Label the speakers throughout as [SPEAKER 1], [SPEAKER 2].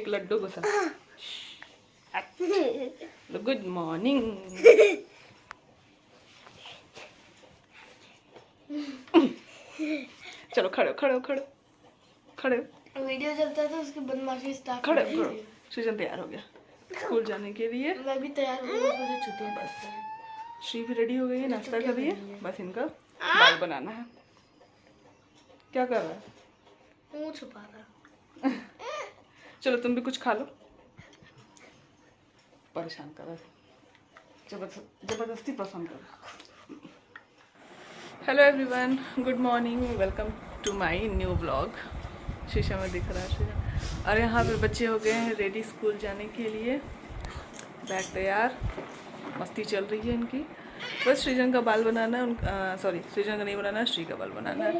[SPEAKER 1] एक लड्डू को सब। Good morning. चलो खड़े खड़े खड़े खड़े।
[SPEAKER 2] वीडियो चलता है तो उसकी बदमाशी स्टार्ट
[SPEAKER 1] खड़े खड़ो। सृजन तैयार हो गया स्कूल जाने के लिए।
[SPEAKER 2] मैं भी तैयार हूँ, मुझे छुट्टियां बस।
[SPEAKER 1] श्री भी रेडी हो गई है, नाश्ता कर रही है, बस इनका बाल बनाना है। क्या कर रहा है?
[SPEAKER 2] मुँह छुपा रहा।
[SPEAKER 1] चलो तुम भी कुछ खा लो। परेशान कर रहा है, जबरदस्ती परेशान कर रहा। Hello everyone, good morning, welcome to my new vlog. शीशा में दिख रहा है शीशा। और यहाँ पे बच्चे हो गए हैं रेडी स्कूल जाने के लिए, बैग तैयार, मस्ती चल रही है इनकी। बस सृजन का बाल बनाना है, सॉरी सृजन का नहीं बनाना है, श्री का बाल बनाना है।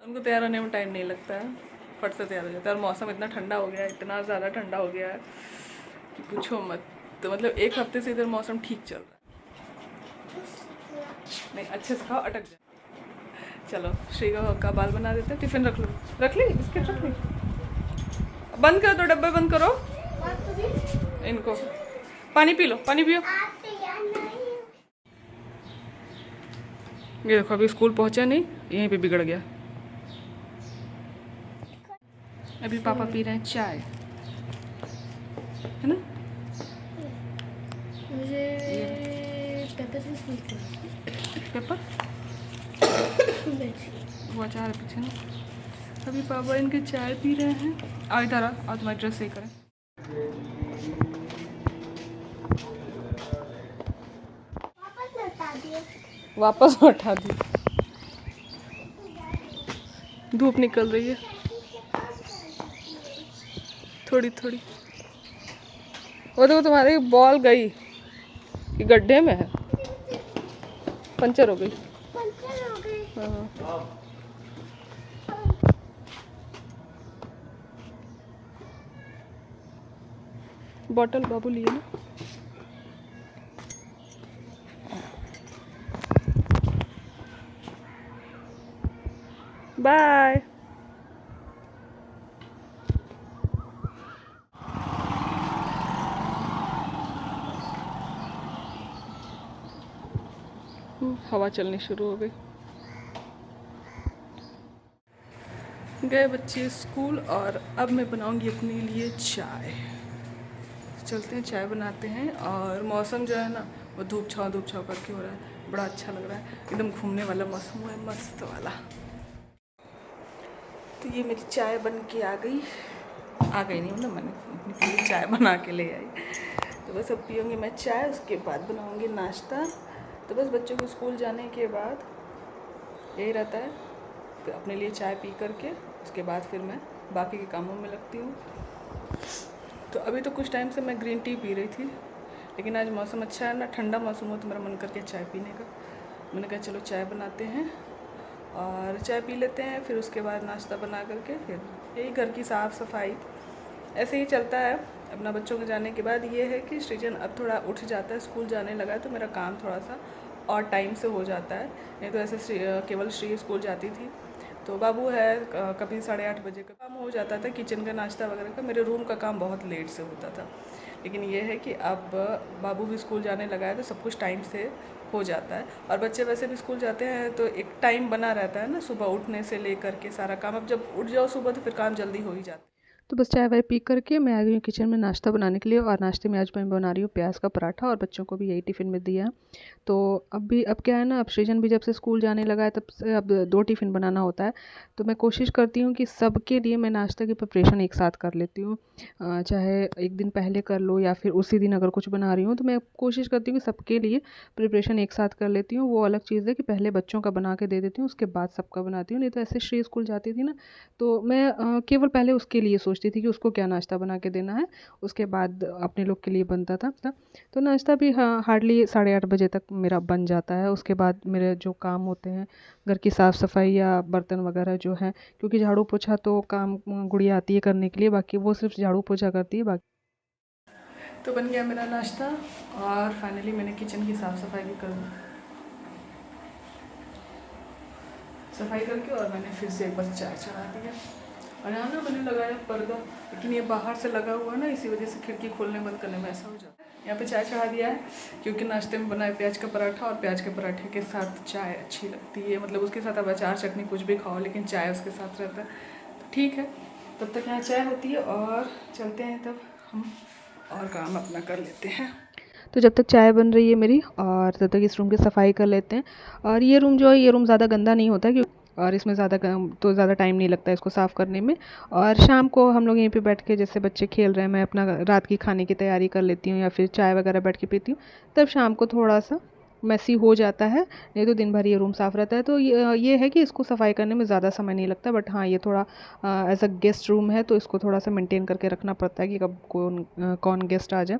[SPEAKER 1] उनको तैयार होने में टाइम नहीं लगता है, फट से तैयार हो जाता है। और मौसम इतना ठंडा हो गया है, इतना ज़्यादा ठंडा हो गया है कि पूछो मत। तो मतलब एक हफ्ते से इधर मौसम ठीक चल रहा है। नहीं अच्छे से खाओ, अटक जाए। चलो श्री का बाल बना देते हैं। टिफिन रख लो, रख ली बिस्किट रख ली। बंद करो तो डब्बे बंद करो। इनको पानी पी लो, पानी पियो। ये देखो अभी स्कूल पहुंचा नहीं, यहीं पे बिगड़ गया। अभी पापा पी रहे हैं चाय, है ना?
[SPEAKER 2] मुझे पेपर से स्वीट
[SPEAKER 1] पेपर वो अचार है पीछे ना। अभी पापा इनके चाय पी रहे हैं। आओ इधर आओ, तुम्हारी ड्रेस सही करें। वापस उठा दी। धूप निकल रही है थोड़ी थोड़ी। वो देखो तुम्हारी बॉल गई कि गड्ढे में है, पंचर हो गई। हाँ। बॉटल बाबू लिए ना। बाय। हवा चलनी शुरू हो गई। गए बच्चे स्कूल और अब मैं बनाऊंगी अपने लिए चाय। चलते हैं चाय बनाते हैं। और मौसम जो है ना वो धूप छाँव करके हो रहा है, बड़ा अच्छा लग रहा है, एकदम घूमने वाला मौसम है, मस्त वाला। तो ये मेरी चाय बन के आ गई नहीं, मतलब मैंने अपनी पूरी चाय बना के ले आई। तो बस अब पीऊँगी मैं चाय, उसके बाद बनाऊँगी नाश्ता। तो बस बच्चों को स्कूल जाने के बाद यही रहता है, तो अपने लिए चाय पी करके उसके बाद फिर मैं बाकी के कामों में लगती हूँ। तो अभी तो कुछ टाइम से मैं ग्रीन टी पी रही थी, लेकिन आज मौसम अच्छा है ना, ठंडा मौसम हो तो मेरा मन करके चाय पीने का। मैंने कहा चलो चाय बनाते हैं और चाय पी लेते हैं, फिर उसके बाद नाश्ता बना करके फिर यही घर की साफ़ सफाई ऐसे ही चलता है अपना। बच्चों के जाने के बाद ये है कि सृजन अब थोड़ा उठ जाता है, स्कूल जाने लगा है, तो मेरा काम थोड़ा सा और टाइम से हो जाता है। नहीं तो ऐसे केवल श्री स्कूल जाती थी तो बाबू है कभी 8:30 बजे का काम हो जाता था, किचन का नाश्ता वगैरह का। मेरे रूम का काम बहुत लेट से होता था, लेकिन ये है कि अब बाबू भी स्कूल जाने लगा है तो सब कुछ टाइम से हो जाता है। और बच्चे वैसे भी स्कूल जाते हैं तो एक टाइम बना रहता है ना, सुबह उठने से लेकर के सारा काम। अब जब उठ जाओ सुबह तो फिर काम जल्दी हो ही जाता है। तो बस चाय वाय पी करके मैं आ गई हूँ किचन में नाश्ता बनाने के लिए। और नाश्ते में आज मैं बना रही हूँ प्याज का पराठा, और बच्चों को भी यही टिफ़िन में दिया है। तो अब क्या है ना, अब सृजन भी जब से स्कूल जाने लगा है तब से अब 2 टिफ़िन बनाना होता है। तो मैं कोशिश करती हूँ कि सबके लिए मैं नाश्ते की प्रिपरेशन एक साथ कर लेती हूँ। चाहे एक दिन पहले कर लो या फिर उसी दिन अगर कुछ बना रही हूँ तो मैं कोशिश करती हूँ कि सबके लिए प्रिपरेशन एक साथ कर लेती हूँ। वो अलग चीज़ है कि पहले बच्चों का बना के दे देती हूँ, उसके बाद सबका बनाती हूँ। नहीं तो ऐसे श्री स्कूल जाती थी ना, तो मैं केवल पहले उसके लिए सोचती थी कि उसको क्या नाश्ता बना के देना है, उसके बाद अपने लोग के लिए बनता था। तो नाश्ता भी हाँ हार्डली 8:30 बजे तक मेरा बन जाता है। उसके बाद मेरे जो काम होते हैं घर की साफ़ सफाई या बर्तन वगैरह जो है, क्योंकि झाड़ू पोछा तो काम गुड़िया आती है करने के लिए, बाकी वो सिर्फ झाड़ू पोछा करती है। बाकी तो बन गया मेरा नाश्ता और फाइनली मैंने किचन की साफ़ सफाई भी कर सफाई करके और मैंने फिर से एक बार चाय चढ़ा दिया। और यहाँ ना मैंने लगाया पर्दा, लेकिन ये बाहर से लगा हुआ है ना, इसी वजह से खिड़की खोलने बंद करने में ऐसा हो जाता है। यहाँ पे चाय चढ़ा दिया है क्योंकि नाश्ते में बनाए प्याज का पराठा, और प्याज के पराठे के साथ चाय अच्छी लगती है। मतलब उसके साथ अब अचार चटनी कुछ भी खाओ, लेकिन चाय उसके साथ रहता है, तो ठीक है। तब तक यहाँ चाय होती है और चलते हैं, तब हम और काम अपना कर लेते हैं। तो जब तक चाय बन रही है मेरी, और तब तक इस रूम की सफाई कर लेते हैं। और ये रूम जो है, ये रूम ज़्यादा गंदा नहीं होता क्योंकि, और इसमें ज़्यादा टाइम नहीं लगता है इसको साफ़ करने में। और शाम को हम लोग यहीं पे बैठ के, जैसे बच्चे खेल रहे हैं, मैं अपना रात की खाने की तैयारी कर लेती हूँ, या फिर चाय वगैरह बैठ के पीती हूँ। तब शाम को थोड़ा सा मैसी हो जाता है, नहीं तो दिन भर ये रूम साफ़ रहता है। तो ये है कि इसको सफाई करने में ज़्यादा समय नहीं लगता। बट हाँ, ये थोड़ा एज अ गेस्ट रूम है, तो इसको थोड़ा सा मेंटेन करके रखना पड़ता है कि कब कौन गेस्ट आ जाए।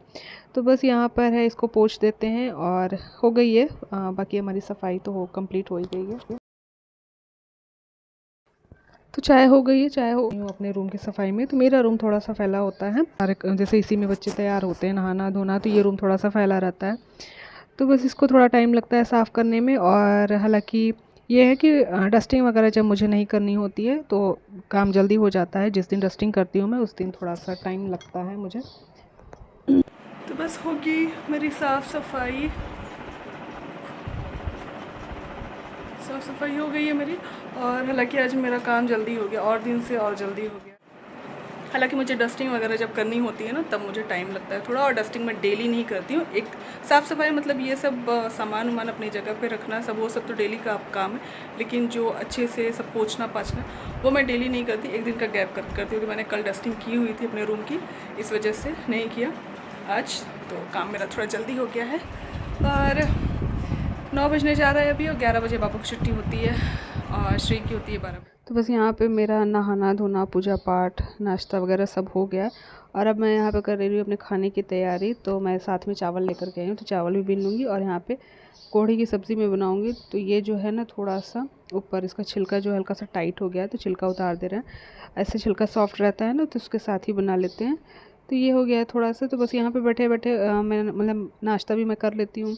[SPEAKER 1] तो बस यहाँ पर है, इसको पोंछ देते हैं और हो गई है। बाकी हमारी सफाई तो कंप्लीट हो ही गई है। तो चाय हो गई है, चाय हो अपने रूम की सफाई में। तो मेरा रूम थोड़ा सा फैला होता है, सारे जैसे इसी में बच्चे तैयार होते हैं, नहाना धोना, तो ये रूम थोड़ा सा फैला रहता है। तो बस इसको थोड़ा टाइम लगता है साफ़ करने में। और हालांकि ये है कि डस्टिंग वगैरह जब मुझे नहीं करनी होती है तो काम जल्दी हो जाता है। जिस दिन डस्टिंग करती हूँ मैं, उस दिन थोड़ा सा टाइम लगता है मुझे। तो बस होगी मेरी साफ़ सफाई हो गई है मेरी। और हालांकि आज मेरा काम जल्दी हो गया, और दिन से और जल्दी हो गया। हालांकि मुझे डस्टिंग वगैरह जब करनी होती है ना, तब मुझे टाइम लगता है थोड़ा। और डस्टिंग मैं डेली नहीं करती हूँ। एक साफ़ सफाई मतलब ये सब सामान वामान अपनी जगह पे रखना, सब वो सब तो डेली का काम है। लेकिन जो अच्छे से सब पोंछना पाछना, वो मैं डेली नहीं करती, एक दिन का गैप करती हूँ। तो मैंने कल डस्टिंग की हुई थी अपने रूम की, इस वजह से नहीं किया आज। तो काम मेरा थोड़ा जल्दी हो गया है। और 9 बजने जा रहा है अभी, और 11 बजे बाबू की छुट्टी होती है, और श्री की होती है 12 बजे। तो बस यहाँ पे मेरा नहाना धोना, पूजा पाठ, नाश्ता वगैरह सब हो गया। और अब मैं यहाँ पे कर रही हूँ अपने खाने की तैयारी। तो मैं साथ में चावल लेकर के आई हूँ, तो चावल भी बीन लूँगी। और यहाँ पे कोढ़ी की सब्ज़ी में बनाऊँगी। तो ये जो है ना, थोड़ा सा ऊपर इसका छिलका जो हल्का सा टाइट हो गया है, तो छिलका उतार दे रहे हैं। ऐसे छिलका सॉफ्ट रहता है ना, तो उसके साथ ही बना लेते हैं। तो ये हो गया है थोड़ा सा। तो बस यहाँ पे बैठे बैठे मैं मतलब नाश्ता भी मैं कर लेती हूँ,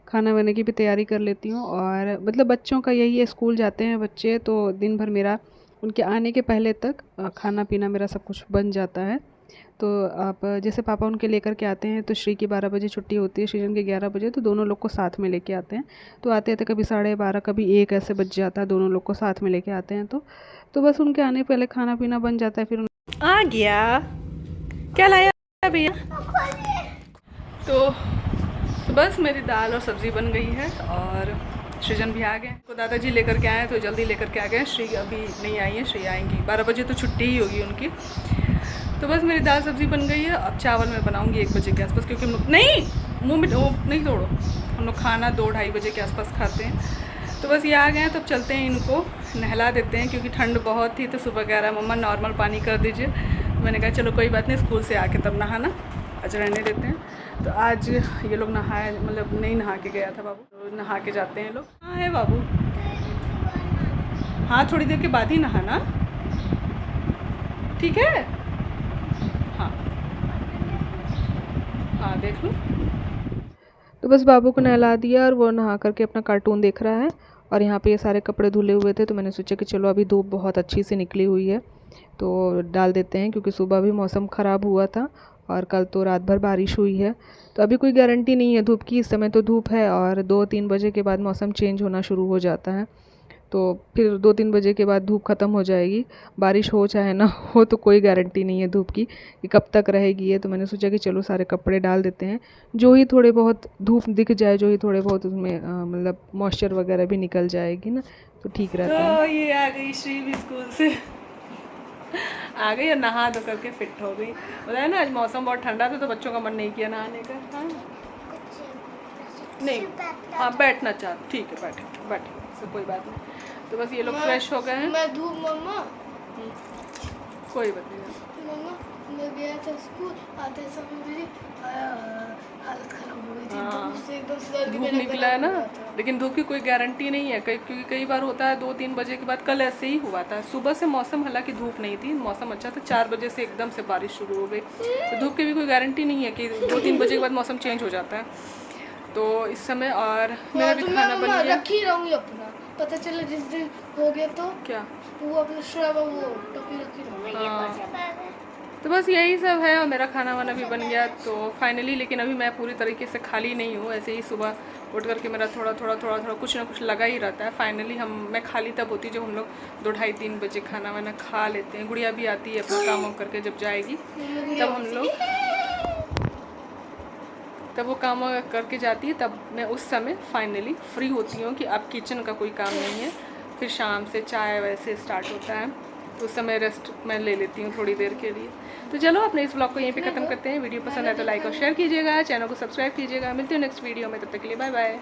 [SPEAKER 1] खाना वाने की भी तैयारी कर लेती हूँ। और मतलब बच्चों का यही है, स्कूल जाते हैं बच्चे, तो दिन भर मेरा उनके आने के पहले तक खाना पीना मेरा सब कुछ बन जाता है। तो आप जैसे पापा उनके लेकर के आते हैं, तो श्री की 12 बजे छुट्टी होती है, सृजन की 11 बजे। तो दोनों लोग को साथ में लेके आते हैं। तो आते आते कभी 12:30, कभी 1 ऐसे बज जाता है, दोनों लोग को साथ में लेके आते हैं। तो बस उनके आने पहले खाना पीना बन जाता है। फिर आ गया, क्या लाया भैया? तो बस मेरी दाल और सब्ज़ी बन गई है, और सृजन भी आ गए। तो दादाजी लेकर के आए, तो जल्दी लेकर के आ गए। श्री अभी नहीं आई है, श्री आएंगी 12 बजे, तो छुट्टी ही होगी उनकी। तो बस मेरी दाल सब्ज़ी बन गई है। अब चावल मैं बनाऊंगी 1 बजे के आसपास, क्योंकि हम लोग नहीं, मुँह में नहीं तोड़ो, हम लोग खाना 2-2:30 बजे के आसपास खाते हैं। तो बस ये आ गए हैं, तब चलते हैं, इनको नहला देते हैं, क्योंकि ठंड बहुत थी। तो सुबह कह रहा मम्मा नॉर्मल पानी कर दीजिए। मैंने कहा चलो कोई बात नहीं, स्कूल से आके तब नहाना, आज रहने देते हैं। तो आज ये लोग नहाए, मतलब नहीं नहा के गया था बाबू, तो नहा के जाते हैं लोग। हाँ है बाबू, हाँ थोड़ी देर के बाद ही नहाना, ठीक है? हाँ हाँ, देख लो। तो बस बाबू को नहला दिया, और वो नहा करके अपना कार्टून देख रहा है। और यहाँ पे ये सारे कपड़े धुले हुए थे, तो मैंने सोचा कि चलो अभी धूप बहुत अच्छी से निकली हुई है, तो डाल देते हैं, क्योंकि सुबह भी मौसम ख़राब हुआ था, और कल तो रात भर बारिश हुई है। तो अभी कोई गारंटी नहीं है धूप की। इस समय तो धूप है, और 2-3 बजे के बाद मौसम चेंज होना शुरू हो जाता है। तो फिर 2-3 बजे के बाद धूप ख़त्म हो जाएगी। बारिश हो चाहे ना हो, तो कोई गारंटी नहीं है धूप की कि कब तक रहेगी ये। तो मैंने सोचा कि चलो सारे कपड़े डाल देते हैं, जो ही थोड़े बहुत धूप दिख जाए, जो ही थोड़े बहुत उसमें मतलब मॉइस्चर वगैरह भी निकल जाएगी ना, तो ठीक रहता है। तो ये आ गई श्री भी स्कूल से आ गई, और नहा धो करके फिट हो गई। बताया ना, आज मौसम बहुत ठंडा था, तो बच्चों का मन नहीं किया नहाने का। हाँ नहीं, हाँ बैठना चाह, ठीक है, बैठे बैठे, सब कोई बात नहीं। तो बस ये लोग फ्रेश हो गए हैं।
[SPEAKER 2] मैं धूप मम्मा,
[SPEAKER 1] कोई बात नहीं
[SPEAKER 2] मम्मा मैं गया था स्कूल, आते समय मेरी हालत खराब हो गई थी।
[SPEAKER 1] हाँ,
[SPEAKER 2] धूप से एकदम सर्दी
[SPEAKER 1] धूप निकला है ना, लेकिन धूप की कोई गारंटी नहीं है, क्योंकि कई बार होता है 2-3 बजे के बाद। कल ऐसे ही हुआ था, सुबह से मौसम, हालांकि धूप नहीं थी, मौसम अच्छा था, 4 बजे से एकदम से बारिश शुरू हो गई। तो धूप की भी कोई गारंटी नहीं है कि 2-3 बजे के बाद मौसम चेंज हो जाता है। तो इस समय और मेरा भी खाना बन गया,
[SPEAKER 2] रखी रहूंगी अपना, पता चला जिस दिन हो गया तो
[SPEAKER 1] क्या?
[SPEAKER 2] वो अपना श्रावा वो टोपी रखी रहो।
[SPEAKER 1] हाँ। तो बस यही सब है और मेरा खाना वाना भी बन गया तो फाइनली। लेकिन अभी मैं पूरी तरीके से खाली नहीं हूँ, ऐसे ही सुबह उठ करके मेरा थोड़ा कुछ ना कुछ लगा ही रहता है। फाइनली मैं खाली तब होती जब हम लोग 2, ढाई, 3 बजे खाना वाना खा लेते हैं। गुड़िया भी आती है अपना काम करके, जब जाएगी तब हम लोग, तब वो काम करके जाती है, तब मैं उस समय फाइनली फ्री होती हूँ कि अब किचन का कोई काम नहीं है। फिर शाम से चाय वैसे स्टार्ट होता है तो उस समय रेस्ट मैं ले लेती हूँ थोड़ी देर के लिए। तो चलो अपने इस ब्लॉग को यहीं पे ख़त्म करते हैं। वीडियो पसंद आए तो लाइक और शेयर कीजिएगा, चैनल को सब्सक्राइब कीजिएगा। मिलती हूँ नेक्स्ट वीडियो में, तब तक के लिए बाय बाय।